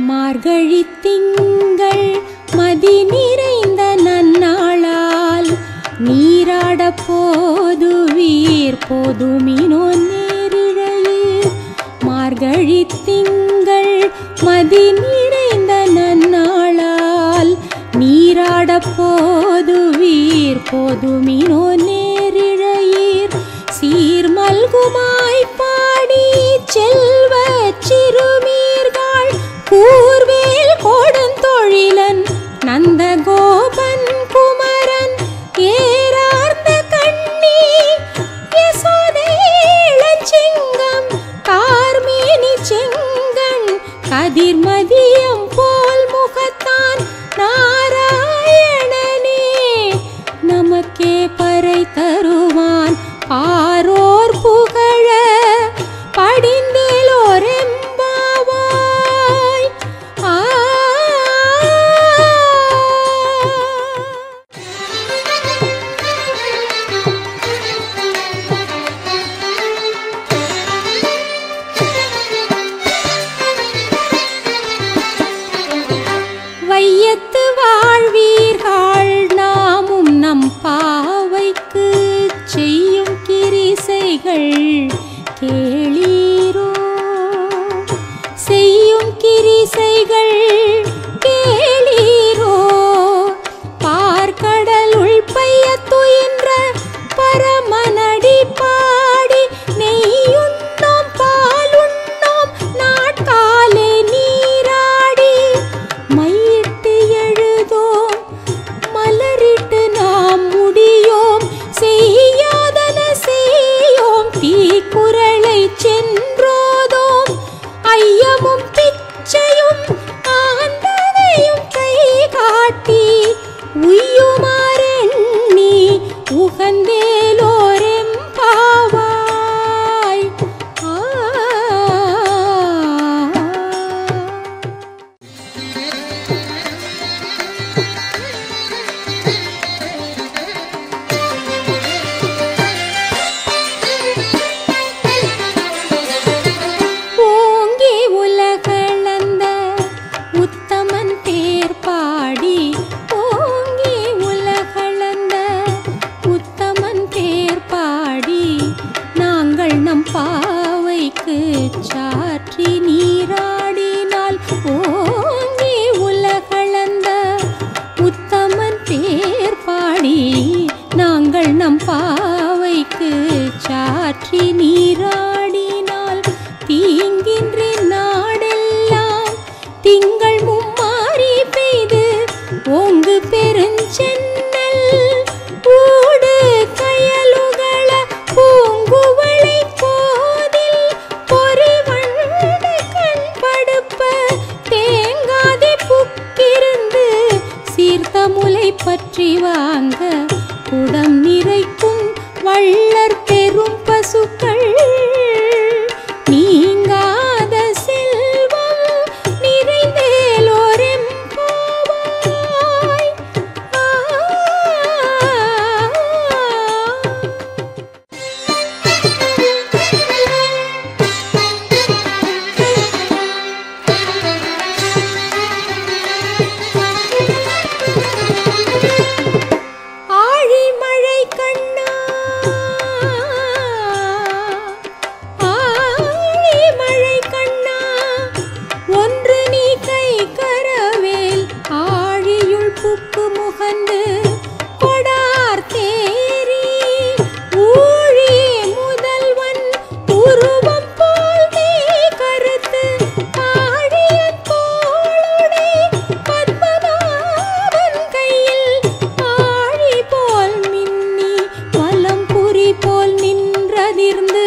மார்கழி திங்கள் மதி நிறைந்த நன்னாளால் நீராட போதுவீர் போதுமினோ நேரிழையீர். மார்கழி திங்கள் மதி நிறைந்த நன்னாளால் நீராட போதுவீர் போதுமினோ நேரிழையீர். சீர்மல்குமாய் பாடி செல்வ சிறுமீர்கள் கூர்வேல் கொடுந்தொழிலன் நந்தகோபன் குமரன் ஏரார்ந்த கண்ணி யசோதை இளஞ்சிங்கம் கார்மேனி செங்கண் கதிர்மதியம் போல் முகத்தான் நாராயணனே நமக்கே பறை தருவான் ஆரோர் புகழ படிந்தேலோரெம் வையத்து வாழ்வீர்கள் நாமும் நம் பாவைக்கு செய்யும் கிரிசைகள் கேளீரோ. செய்யும் கிரிசைகள் கேளீரோ. பார்க்கடலுள் பைய துயின்ற பரமனடி பாடி நெய்யுண்ணோம் பாலுண்ணோம் நாட்காலே நீராடி மையிட்டு எழுதோம் மலரிட்டு நாம் முடியோம் செய்யாதன செய்யோம் தீக்குறளை சென்றோதோம் ஐயமும் பிச்சையும் ஆந்தனையும் கை காட்டி உய்யுமாறெண்ணி உகந்தேலோரெம் பாவாய். ஓங்கி உலகளந்த உத்தமன் பேர் பாடி ஓங்கி உலகளந்த உத்தமன் பேர் பாடி நாங்கள் நம் பாவைக்கு சாற்றி நீராடினால் ஓங்கி உலகளந்த உத்தமன் பேர் பாடி நாங்கள் நம் பாவைக்கு சாற்றி நீராடினால் தீங்கின்றி நாடெல்லாம் திங்கள் மும்மாறி பெய்து ஓங்கு பெருஞ்சென்னல் ஊடு கயலுகள பூங்குவளை போதில் பொறிவண்டு கண் படுப்ப தேங்காதே புக்கிருந்து சீர்த்த முலை பற்றி வாங்க குடம் நிறைக்கும் வள்ளற் பெரும் பசுக்கள் நீங்காத செல்வம் நிறைந்தேலோரெம் பாவாய். ஆழிமழை கண்ணா ஆழிமழை கண்ணா ஒன்று நீ கை கரவேல் ஆழியுள் புக்கு முகந்து கொடார் தேரி ஊழி முதல்வன் உருவம் போல் நீ கருத்து ஆழியன் தோளுடை பத்மநாபன் கையில் ஆழி போல் மின்னி வலம் புரி போல் நின்றதிர்ந்து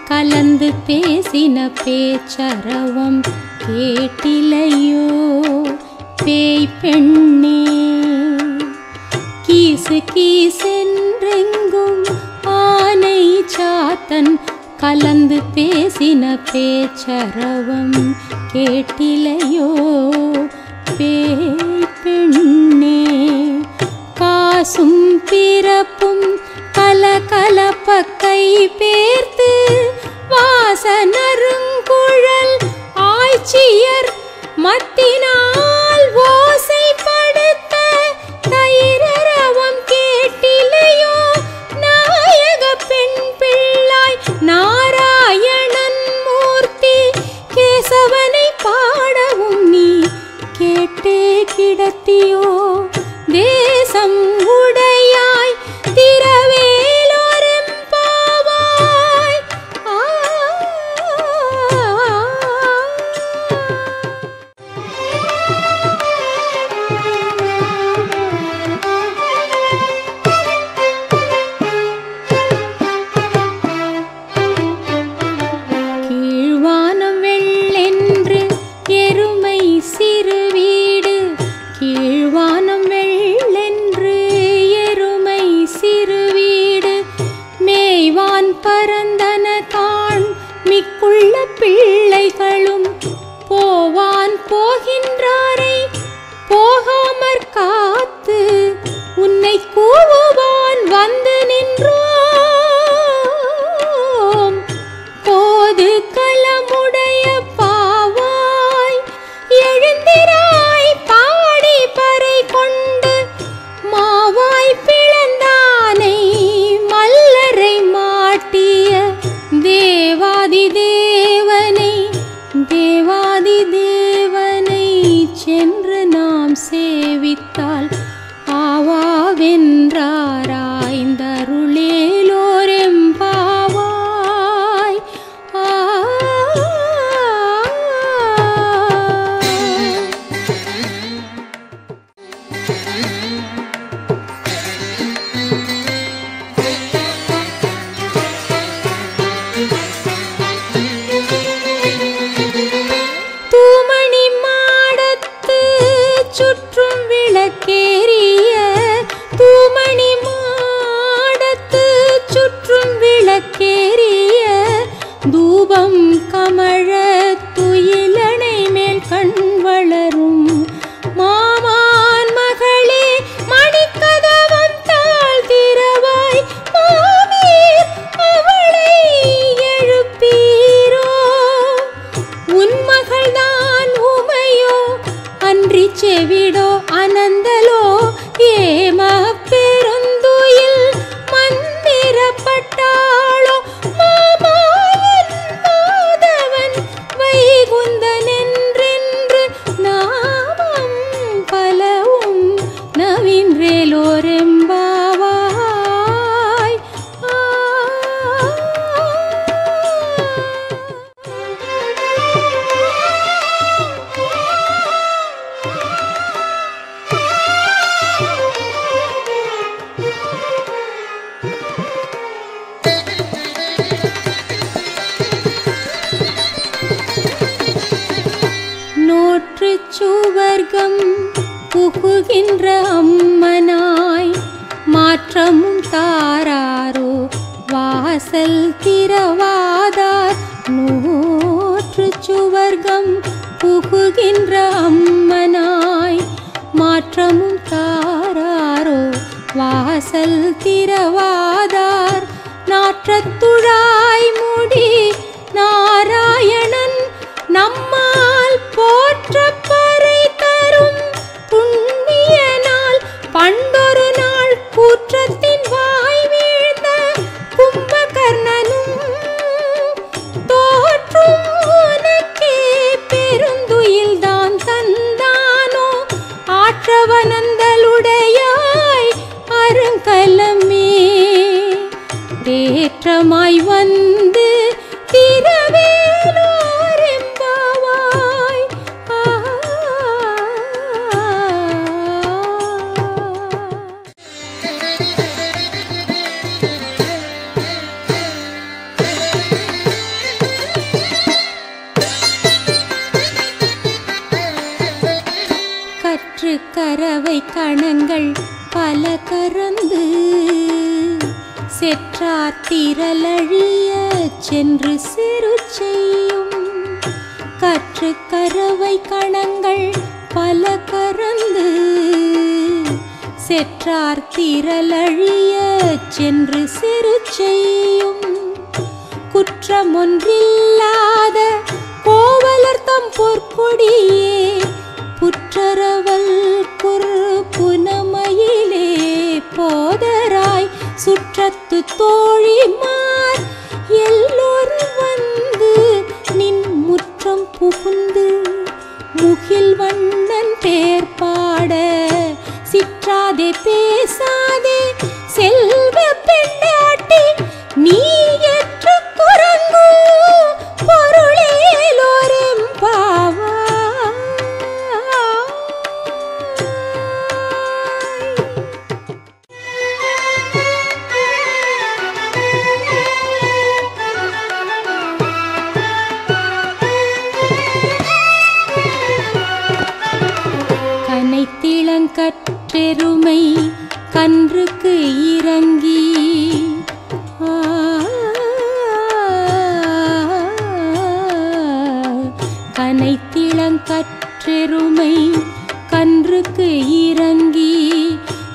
கலந்து பேசின பேச்சரவம் கேட்டிலையோ பேய் பெண்ணே. கீசு கீசென்றெங்கும் ஆனை சாத்தன் கலந்து பேசின பேச்சரவம் கேட்டிலையோ பேய் பெண்ணே. காசும் பிறப்பும் கலகலப்ப கை பேர்த்து வாசனருங்குழல் ஆய்ச்சியர் மத்தினால் ஓசைப்படுத்த தயிரரவம் கேட்டிலையோ நாயக பெண் பிள்ளாய் நாராயணன் மூர்த்தி கேசவனை பாடவும் நீ கேட்டே கிடத்தியோ. தேசம் உடையாய் திரவேலோரெம்பாவாய். கீழ்வானம் வெள்ளென்று எருமை சிறு வீடு, கீழ்வானம் வெள்ளென்று எருமை சிறு வீடு, மேய்வான் பரந்தன காண் மிக்குள்ள பிள்ளைகளும் போவான் போகின்றாரை போகாமற் காத்து உன்னை கூவுவான் வந்து நின்றோம். கோது கலமுடைய பாவாய் எழுந்திராய் பாடி பறை கொண்டு மாவாய் பிளந்தானை மல்லரை மாட்டிய தேவாதி தேவனை தேவாதி தேவனை சென்று நாம் சேவித்தால் ஆவாவென்றாராய்ந்தருளேலோரெம்பாவாய். தூமணி மாடத்து சுற்றும் விளக்கேறிய, தூமணி மாடத்து சுற்றும் விளக்கேறிய, தூபம் கமழ துயிலணை மேல் கண் வளரும் மாமான் மகளே மணிக்கதவம் தாழ் திறவாய் மாமீர் அவளை எழுப்பீரோ. உன் மகள்தான் உமையோ அன்றி செவிடோ அனந்தலோ ஏம பெருந்துயில் மந்திரப்பட்டாளோ மாமாயன் மாதவன் வைகுந்தன் என்றென்று நாமம் பலவும் நவீன்றேலோரெம்பாவாய். நோற்று சுவர்க்கம் புகுகின்ற அம்மனாய் மாற்றமும் தாராரோ வாசல் திறவாதார். நோற்று சுவர்க்கம் புகுகின்ற அம்மனாய் மாற்றமும் தாராரோ வாசல் திறவாதார். நாற்றத்துழாய் முடி நாராயணன் நம்மால் போற்ற பறை தரும் புண்ணிய நாள் பண்டொரு நாள் கூற்றத்தின் வாய் வீழ்ந்த கும்பகர்ணனும் தோற்றும் உனக்கே பெருந்துயில்தான் தந்தானோ. ஆற்றவனந்தலுடையாய் அருங்கலமே தேற்றமாய் வந்து கறவை கணங்கள் பல கறந்து செற்றார் திரளழிய சென்று சிறு செய்யும். கற்று கறவை கணங்கள் பல கறந்து செற்றார் திரளழிய சென்று சிறு செய்யும். குற்றமொன்றில்லாத கோவலர்தம் பொற்கொடியே புற்றரவல் புனமையிலே போதராய் சுற்றத்து தோழிமார் எல்லோரும் வந்து நின் முற்றம் புகுந்து முகில் வண்ணன் பேர் பாட சிற்றாதே பேசாதே செல்வ பெண்டாட்டி நீ ஏற்று குரங்கு பொருளேலோரெம்பாவாய். கனைத்திளங்கற்றெருமை கன்றுக்கு இறங்கி கனைத்திளங்கற்றெருமை கன்றுக்கு இறங்கி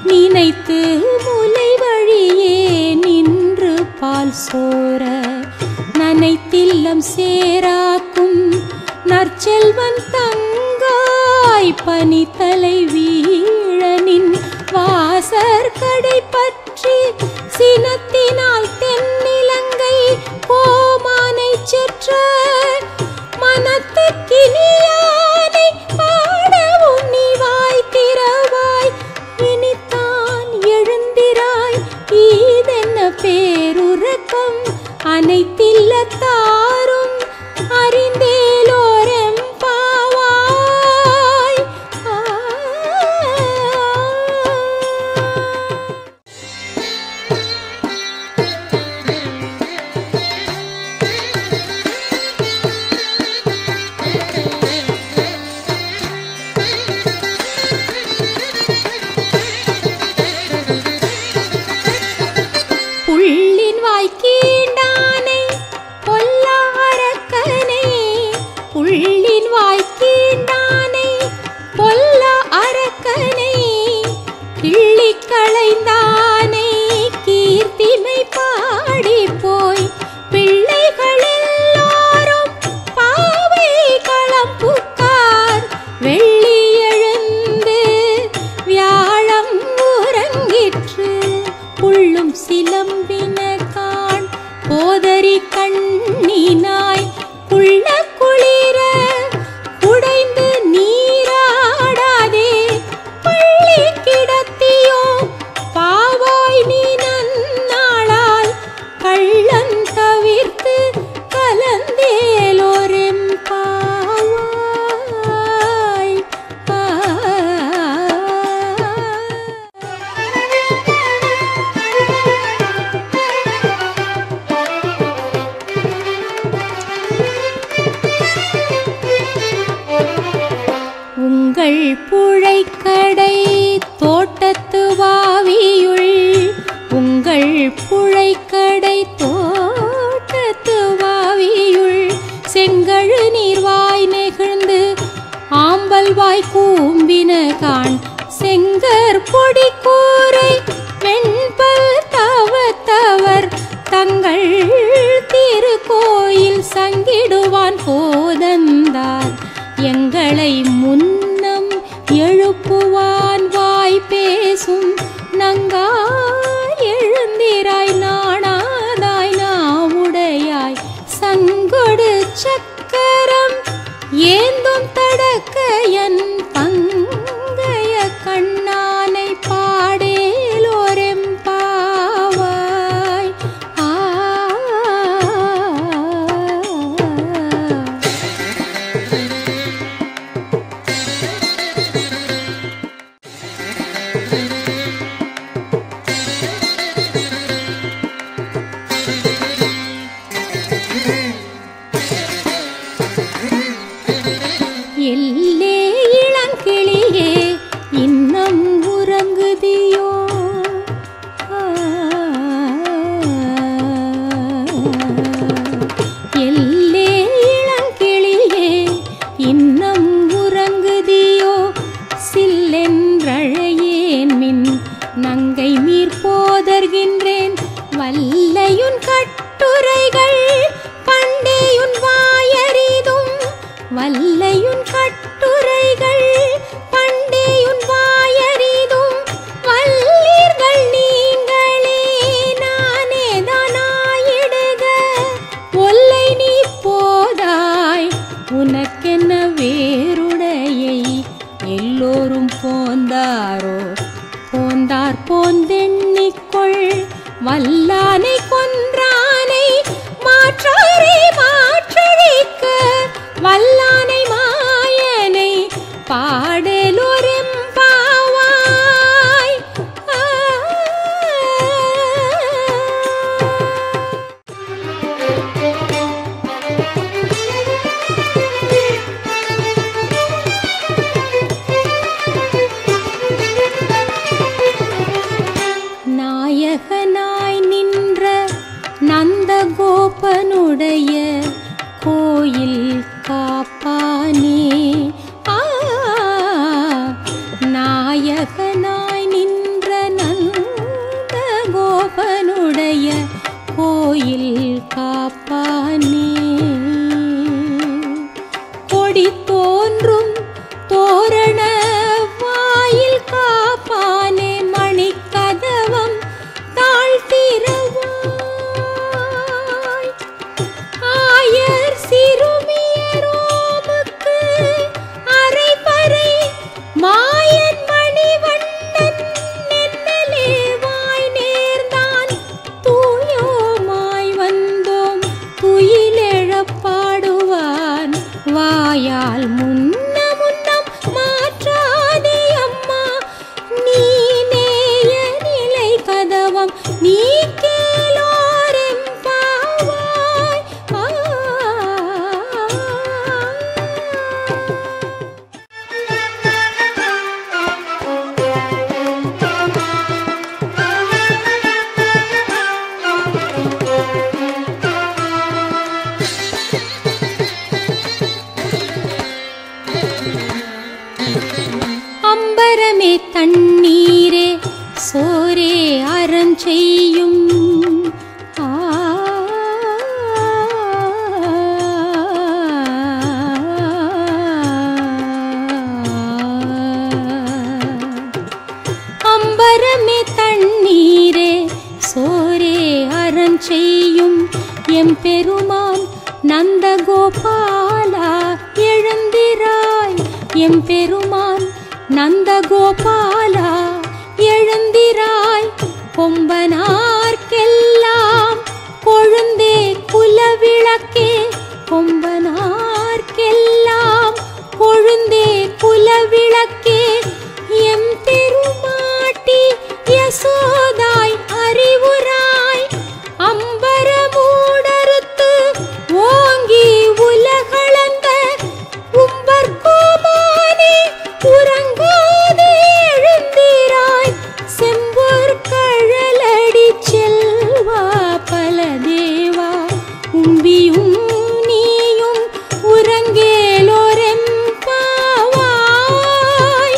நினைத்து முலை வழியே நின்று பால் சோர நனைத்தில்லம் சேராக்கும் நற்செல்வன் தங்காய் பனித்தலை வீழனின் வாசற்கடை பற்றி சினத்தினால் தென்னிலங்கை கோமானை செற்ற மனத்துக்கினியானை பாடவும் நீ வாய் திறவாய். இனித்தான் எழுந்திராய் ஈதென்ன பேருறக்கம் அனைத்தில்லத்தாரும் அறிந்தேலோரெம்பாவாய். புள்ளின் வாய்க்கீண்டானை பொல்லா அரக்கனை புள்ளின் வாய்க்கீண்டானை பொல்லா அரக்கனை கிள்ளிக் களைந்தானை கீர்த்திமை பாடி போய் பிள்ளைகள் எல்லோரும் பாவை களம் புக்கார். வெள்ளி எழுந்து வியாழம் உறங்கிற்று புள்ளும் சிலம்பின காண் போதரி கண்ணினாய் குள்ள குளிர உடைந்து நீராடாதே பள்ளி கிடத்தியோ பாவாய் நீ நன்னாளால் கள்ளன் தவிர்த்து கலந்தேலோரெம்பாவாய். உங்கள் புழைக்கடை தோட்டத்து வாவியுள் உங்கள் புழைக்கடை தோட்டத்து வாவியுள் செங்கழு நீர்வாய் நெகிழ்ந்து ஆம்பல் வாய் கூம்பின காண் செங்கற் பொடி கூரை வெண்பல் தவத்தவர் தங்கள் திருக்கோயில் சங்கிடுவான் போதந்தார். எங்களை முன்னம் எழுப்புவான் வாய் பேசும் நங்காய் எழுந்திராய் நாணாதாய் நாவுடையாய் சங்கொடு சக்கரம் ஏந்தும் தடக்கையன் பங்கைய கண்ணானை பாடேலோரெம்பாவாய். எல்லே இள கோயில் காப்பானே. நாயகனாய் நின்ற நந்த கோபனுடைய கோயில் காப்பானே. கொடி தோன்றும் தோரண வாயில் காப்பானே. மணிக்கதவம் தாழ்த்திரவாய். ஆயர் சிறுமியரோமுக்கு அரைபறை மாயன் மணிவண்ணன் நென்னலே வாய் நேர்ந்தான். தூயோமாய் வந்தோம் துயிலெழப்பாடுவான். வாயால் முன்ன முன்னம் மாற்றாதே அம்மா. நீ நேய நிலை கதவம் நீ கேளோரெம்பாவாய். அம்பரமே தண்ணீரே சோரே அறஞ்செய்யும். அம்பரமே தண்ணீரே சோரே அறஞ்செய்யும். எம்பெருமான் நந்தகோபாலா எழுந்திராய். எம்பெருமான் நந்தகோபாலா எழுந்திராய். கொம்பனார்க்கெல்லாம் கொழுந்தே குலவிளக்கே. கொம்பனார்க்கெல்லாம் கொழுந்தே குலவிளக்கே. எம் பெருமாட்டி யசோதாய் அறிவுராய். அம்பரமூடறுத்து ஓங்கி உலகளந்த உம்பர்கோமானே உறங்காதே எழுந்திராய். செம்பொற் கழலடி செல்வா பலதேவா. உம்பியும் நீயும் உறங்கேலோரெம்பாவாய்.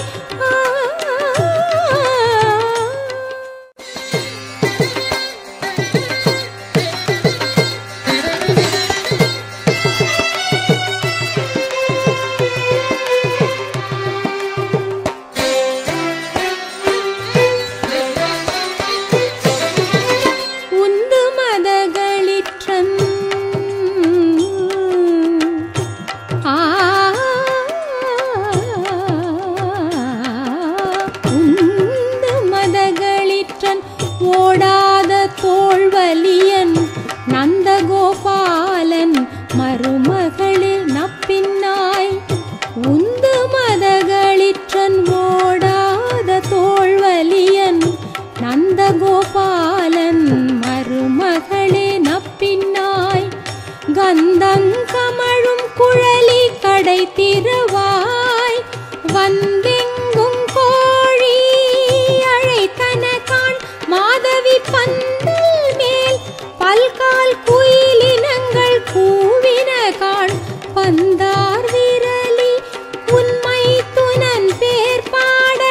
உந்து மதகளிற்றன் உந்து மதகளிற்றன் ஓடாத தோள்வலியன். நந்தகோபாலன் மருமகளே நப்பின்னாய். உந்து மதகளிற்றன் ஓடாத தோள்வலியன். நந்தகோபாலன் மருமகளே நப்பின்னாய். கந்தங்கமழும் குழலி கடை திறவாய். வந்தெங்கும் கோழி அழைத்தனகான். மாதவி பந்தல் மேல் பல்கால் குயிலினங்கள் கூவினகான். பந்தார் விரலி உன்மை துனன் பேர் பாட.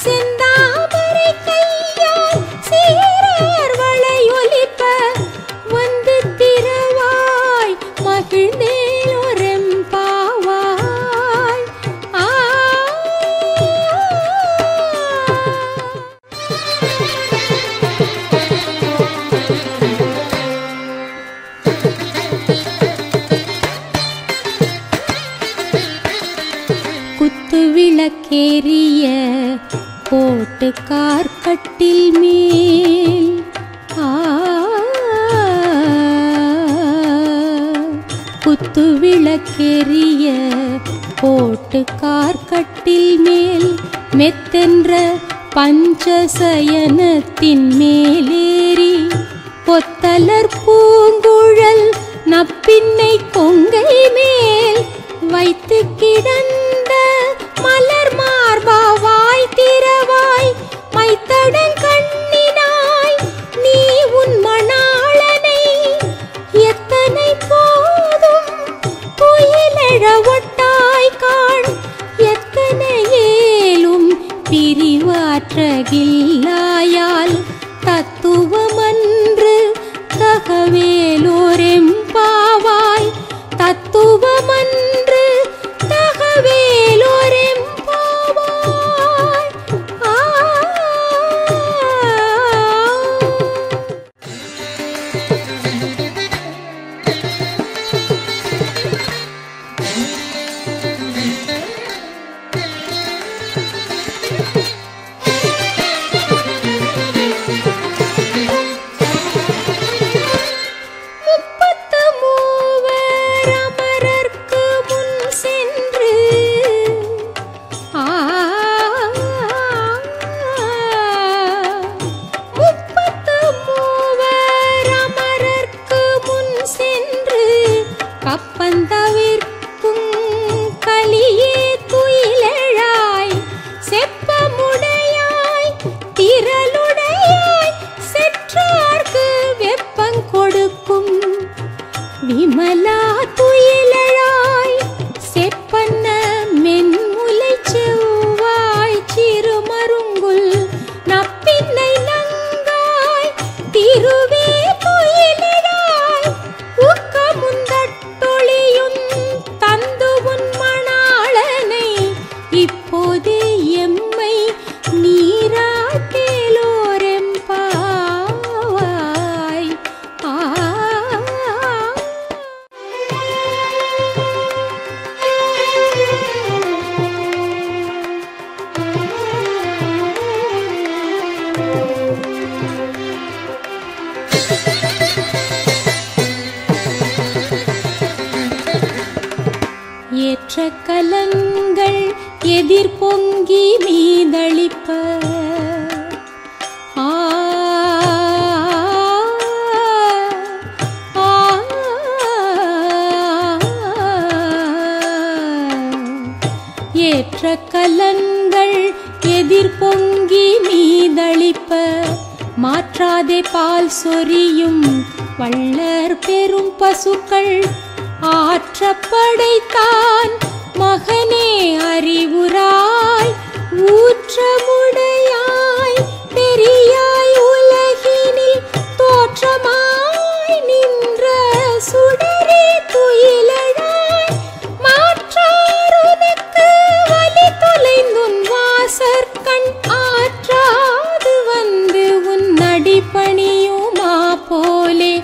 செந்தாமரை கையால் சீரார் வளையொலிப்ப. வந்து திறவாய் மகிழ்ந்தேலோரெம்பாவாய். குத்து விளக்கேறிய கோட்டு கார்கட்டில் மேல். குத்து விளக்கேறிய கோட்டு கார்கட்டில் மேல். மெத்தென்ற பஞ்சசயனத்தின் மேலேறி. பொத்தலர் பூங்குழல் நப்பின்னை கொங்கை மேல் வைத்து கிடந்த மலர் மார்பா வாய் திறவாய். மைத்தடன் கண்ணினாய் நீ உன் மணாளனை எத்தனை போதும் தற்றகில்லாயால் தத்துவமன்று தகவேலோரெம்பாவாய் தத்துவமன்று தகவேலோரெம்பாவாய். கப்பந்தவிர்க்கும் கலியே துயிலெழாய் செப்பமுடையாய் திரளுடையாய் செற்றார்க்கு வெப்பங்கொடுக்கும் விமலா துயிலெழாய் செப்பன்ன மென்முலை செவ்வாய் சிறுமருங்குல் நப்பின்னை நங்காய் திருவே துயிலெழாய் ஊக்கமுந்தட்டொழியுன் தந்து உன் மணாளனை இப்போதே எம்மை நீராக்கேலோரெம்பாவாய். ஏற்ற கலங்கள் எதிர் பொங்கி மீதளிப்ப ஏற்ற கலங்கள் எதிர் பொங்கி மீதளிப்ப மாற்றாதே பால் சொரியும் வள்ளர் பெரும் பசுக்கள் ஆற்றப்படைத்தான் மகனே அறிவுராய் ஊற்றமுடையாய் பெரியாய் உலகினில் தோற்றமாய் நின்ற சுடரே துயிலழாய் மாற்றாருனக்கு வலி தொலைந்துன் வாசற்கண் ஆற்றாது வந்து உன் அடிபணியுமா போலே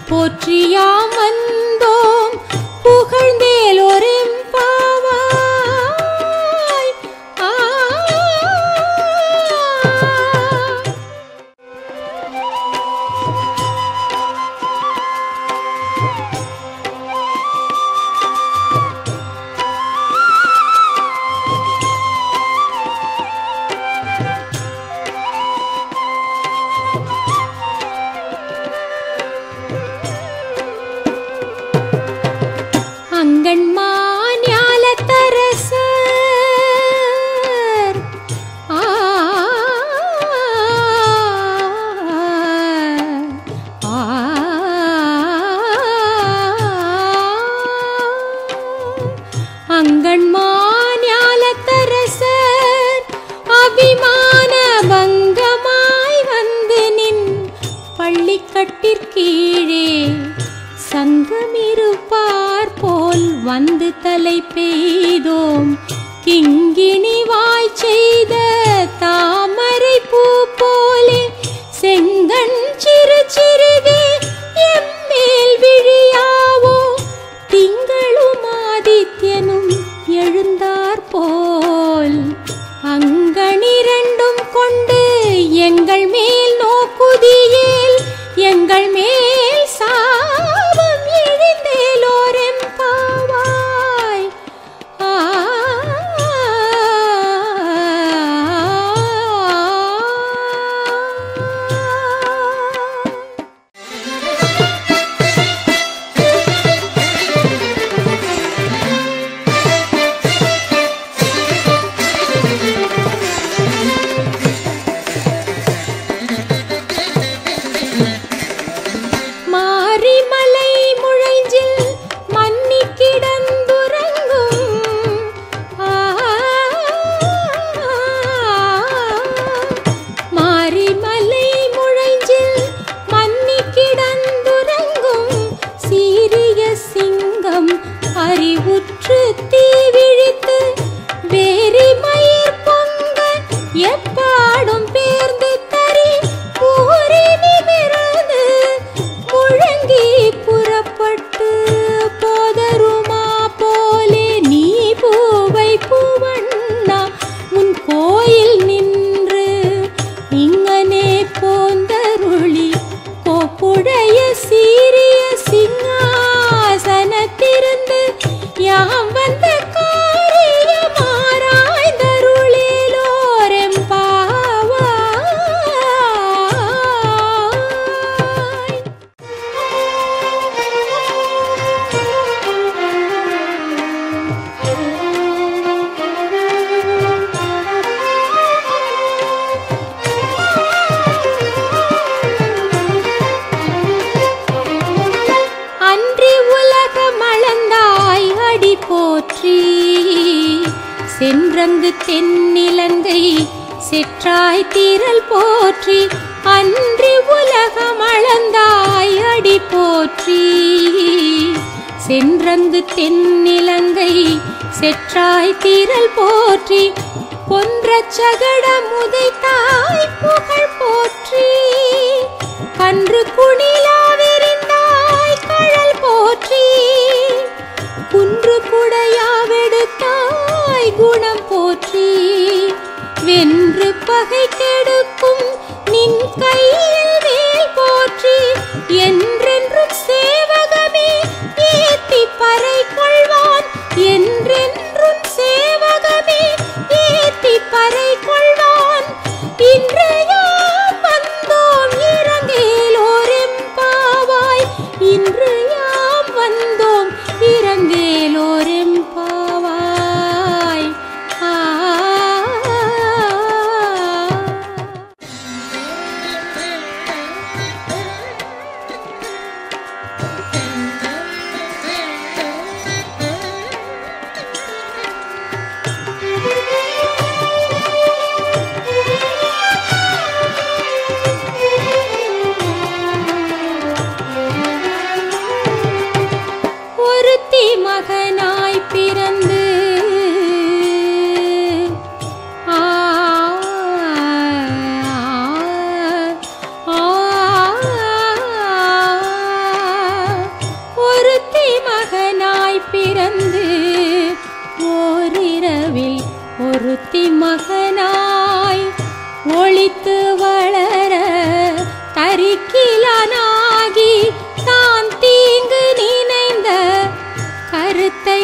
போற்றியாம் வந்தோம் புகழ்ந்தேலோரெம்பாவாய். அங்கண்மாஞாலத்தரசர் அங்கண்மாஞாலத்தரசர் அபிமான பங்கமாய் வந்து நின் பள்ளிக்கட்டிற்கீழே சங்கமிருப்பார் போல் வந்து தலை பெய்தோம் கிங்கிணி வாய் செய்த தாமரை பூ போலே செங்கண் சிறு சிறுதே எம்மேல் விழியாவோ திங்களும் ஆதித்யனும் எழுந்தார் போல் அங்கணிரண்டும் கொண்டு எங்கள் மேல் நோக்குதியேல் எங்கள் மேல் சாபம் எழுந்தேலோரெம்பாவாய். எரிவுற்று தீ விழித்து வேரி மயிர் பொங்க எப்பாடும் பேர்ந்து தறி ஊறி நிமிர்ந்து முழங்கி புறப்பட்டு போதருமா போலே நீ பூவை பூவண்ணா உன் கோயில் நின்று இங்கனே போந்தருளி கோப்புடைய சீரிய சிங்காசனத்திருந்து யாம் வந்த சென்றங்கு தென்னிலங்கை செற்றாய் தீரல் போற்றி அன்றி உலகம் அளந்தாய் அடி போற்றி சென்றங்கு தென்னிலங்கை செற்றாய் தீரல் போற்றி பொன்ற சகட முதைத்தாய் புகழ் போற்றி கன்று குணிலாவிருந்தாய் கழல் போற்றி குன்று குடையாவெடுத்தாய் குணம் போற்றி வென்று பகை கெடுக்கும் நின் கையில் வேல் போற்றி என்றென்றும் சேவகமே ஏத்தி பறை கொள்வான் என்றென்றும் சேவகமே ஏத்தி பறை கொள்வான் இன்று யாம் வந்தோம் இறங்கேலோரெம்பாவாய் இன்று யாம் வந்தோம் இறங்கேலோரெம்பாவாய் மகனாய் பிறந்து ஒருத்தி மகனாய் பிறந்து ஓரிரவில் ஒருத்தி மகனாய் ஒளித்து வளர தரிக்கிலானாகி தான் தீங்கு நினைந்த கருத்தை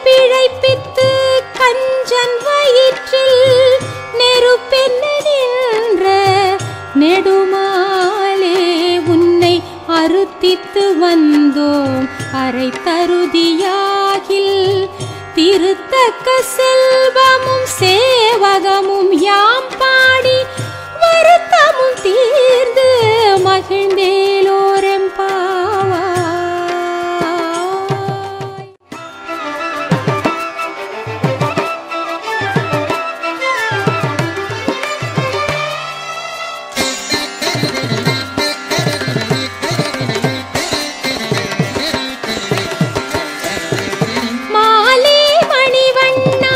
பிழைப்பித்து கஞ்சன் வயிற்றில் நெருப்பென்ன நின்ற நெடுமாலே உன்னை அறுத்தித்து வந்தோம் அரை தருதியாகில் திருத்தக்க செல்வமும் சேவகமும் யாம் பாடி வருத்தமும் தீர்ந்து மகிழ்ந்தேலோரெம்பாவாய் மாலே மணிவண்ணா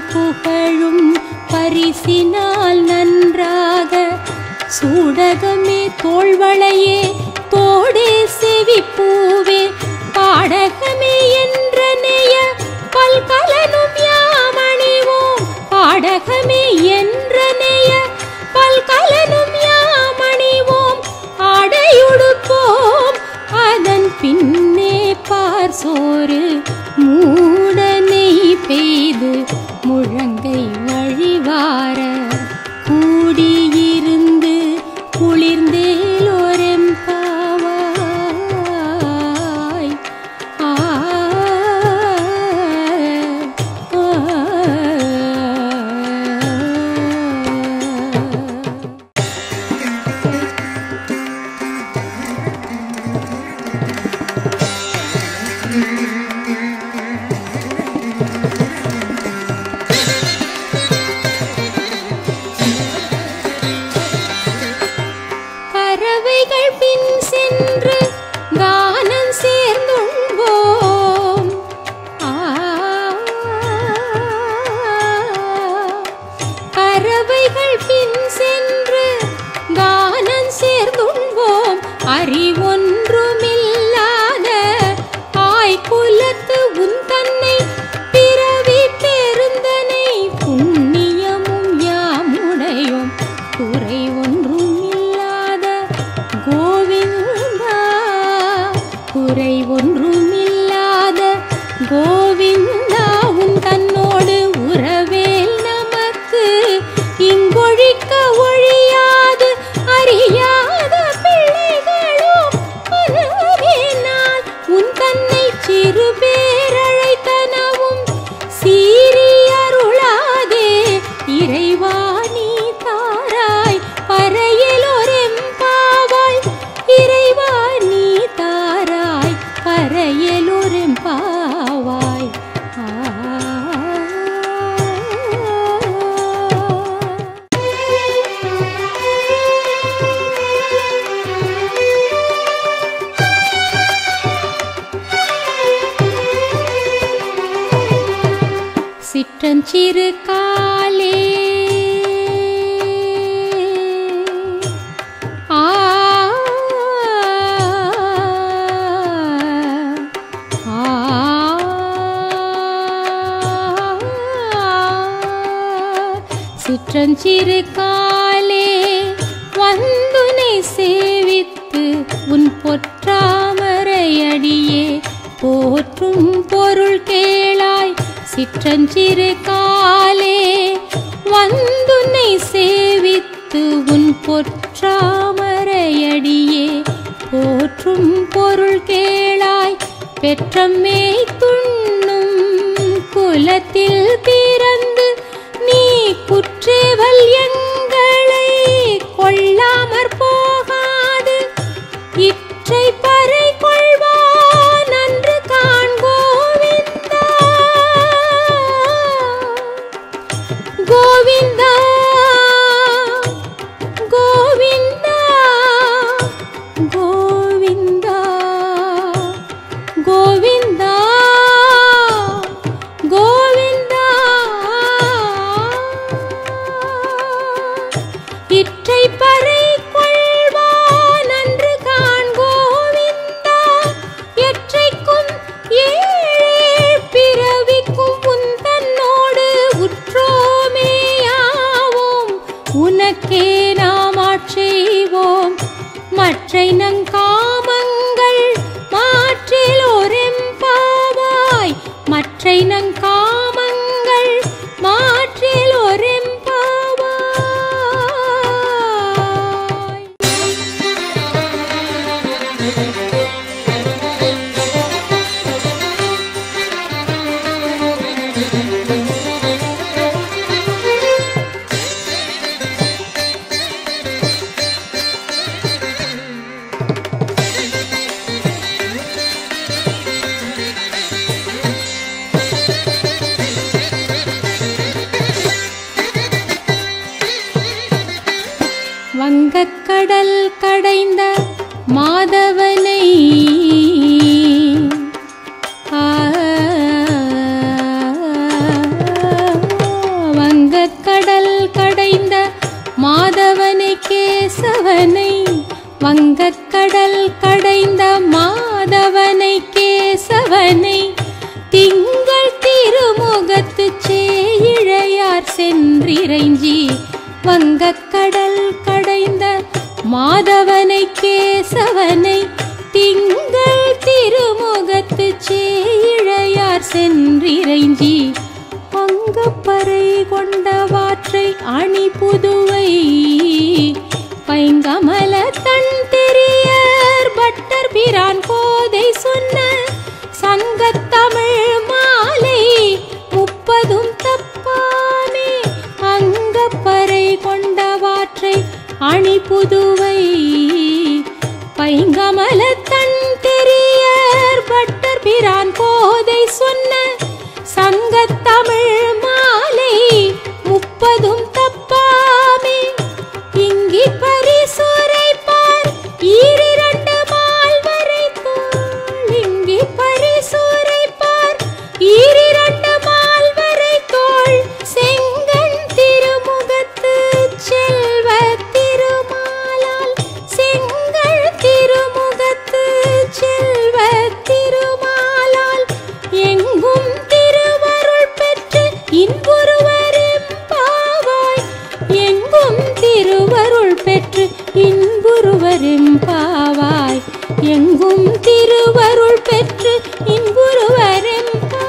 புகழும் பரிசினால் நன்றாக சூடகமே தோள்வளையே தோடே செவிப்பூவே பாடகமே என்ற நெய பல்கலனும் யாமணிவோம் பாடகமே என்ற நெய பல்கலனும் யாமணிவோம் ஆடையுடுப்போம் அதன் பின்னே பார் சோறு மூடனை பெய்து முழங்கை வழிவார கூடியிருந்து குளிர்ந்தேலோரெம்பாவாய் பறவைகள் பின் சென்று கானம் சேர்ந்துண்போம் பறவைகள் பின் சென்று கானம் சேர்ந்துண்போம் அறிவொன்றுமில்லாத ஆய்குலத்து உன் தன்னை பிறவி பெருந்தனை புண்ணியமும் யாமுடையோம் குறை ஒன்றுமில்லாத கோவிந்தா குறை ஒன்றுமில்லாத கோவிந்தா உன் தன்னோடு உறவேல் நமக்கு இங்கொழிக்க ஒழியாது அறியாத பிள்ளைகளும் அனவேனால் உன் தன்னை சிறு பேரழைத்தனவும் சீறி அருளாதே இறைவா நீ தாராய் பறையலோரெம்பாவாய் இறைவா நீ தாராய் பறையலோரெம்பாவாய் சிற்றஞ்சிறு காலே சிற்றஞ்சிறு காலே வந்துனை சேவித்து உன் பொற்றாமரையடியே போற்றும் பொருள் கேளாய் சிற்றஞ்சிறு காலே வந்துனை சேவித்து உன் பொற்றாமரையடியே போற்றும் பொருள் கேளாய் பெற்றம்மே துண்ணும் குலத்தில் பிறந்து நீ குற்றேவல் எங்களை கொள்ளாமற் போகாது இற்றை பறை கொள்வான் நன்று காண்கோவிந்தா கோவிந்தா கோவிந்தா கோவிந்தா கோவிந்தா கோவிந்தா இற்றை பறை கொள்வான் நன்று காண்கோவிந்தா எற்றைக்கும் ஏழேழ் பிறவிக்கும் உன் தன்னோடு உற்றோமேயாவோம் உனக்கே நாம் ஆட்செய்வோம் மற்றை நங்காமங்கள் மாற்றிலோரெம்பாவாய் மற்றை நங்காமங்கள் மாற்றிலோரெம்பாவாய் வங்கக்கடல் கடைந்த மாதவனை கடைந்த மாதவனை கேசவனை வங்கக்கடல் கடைந்த மாதவனை கேசவனை திங்கள் திருமுகத்து சேயிழையார் சென்றிறைஞ்சி வங்கக்கடல் கடைந்த மாதவனை கேசவனை திங்கள் திருமுகத்து சேயிழையார் சென்றிறைஞ்சி பங்கப்பறை கொண்டவாற்றை அணி புதுவை பைங்கமல தன் தெரியர் பட்டர் பிரான் கோதை சொன்ன சங்கத்தமிழ் மாலை 30 தப்பாமே அங்கப்பறை கொண்டவாற்றை அணி புதுவை பைங்கமல தன் தெரியர் பட்டர் பிரான் கோதை சொன்ன சங்கத்தமிழ் மாலை 30 தப்பாமே இங்கி பரிசுரைப்பார் ஈரிரண்டு மால்வரை தோள் இங்கி பரிசுரைப்பார் ஈரிரண்டு மால்வரை தோள் செங்கண் திருமுகத்து செல்வ திருமாலால் செங்கண் திருமுகத்து செல்வ திருமாலால் எங்கும் திருவருள் பெற்று இன்புறுவரெம்பாவாய் எங்கும் திருவருள் பெற்று இன்புறுவரெம்பாவாய் எங்கும் திருவருள் பெற்று இன்புறுவரெம்பாவாய்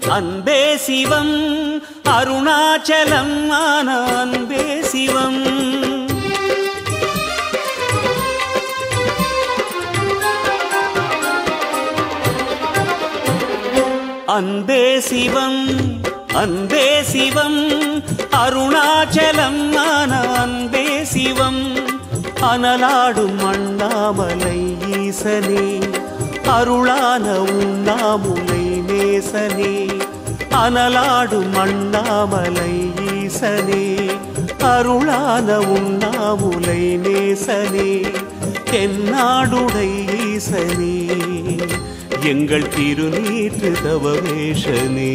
அன்பே சிவம் அருணாச்சலம் ஆன அன்பே சிவம் அன்பே சிவம் அருணாச்சலம் ஆன அன்பே சிவம் அனலாடும் அண்ணாமலை ஈசனே அருளான உண்ணாமுலை நேசனே அனலாடும் அண்ணாமலை ஈசனே அருளான உண்ணாமுலை நேசனே தென்னாடுடை ஈசனே எங்கள் திருநீற்று தவவேஷனே